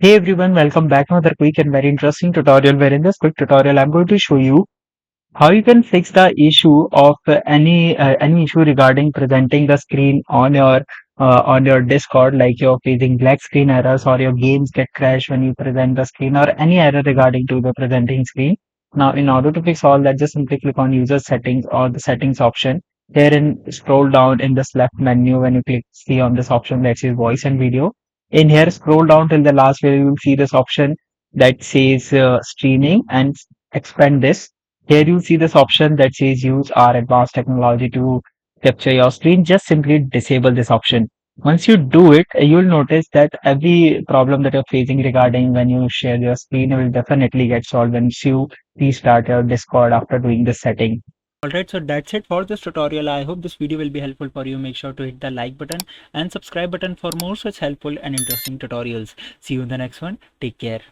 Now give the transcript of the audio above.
Hey everyone, welcome back to another quick and very interesting tutorial where in this quick tutorial I'm going to show you how you can fix the issue of any issue regarding presenting the screen on your Discord, like you're facing black screen errors or your games get crashed when you present the screen or any error regarding to the presenting screen. Now in order to fix all that, just simply click on user settings or the settings option. Herein scroll down in this left menu when you click see on this option that says voice and video. In here scroll down till the last where you will see this option that says streaming and expand this. Here you see this option that says use our advanced technology to capture your screen. Just simply disable this option. Once you do it, you'll notice that every problem that you're facing regarding when you share your screen will definitely get solved once you restart your Discord after doing this setting. Alright, so that's it for this tutorial. I hope this video will be helpful for you. Make sure to hit the like button and subscribe button for more such helpful and interesting tutorials. See you in the next one. Take care.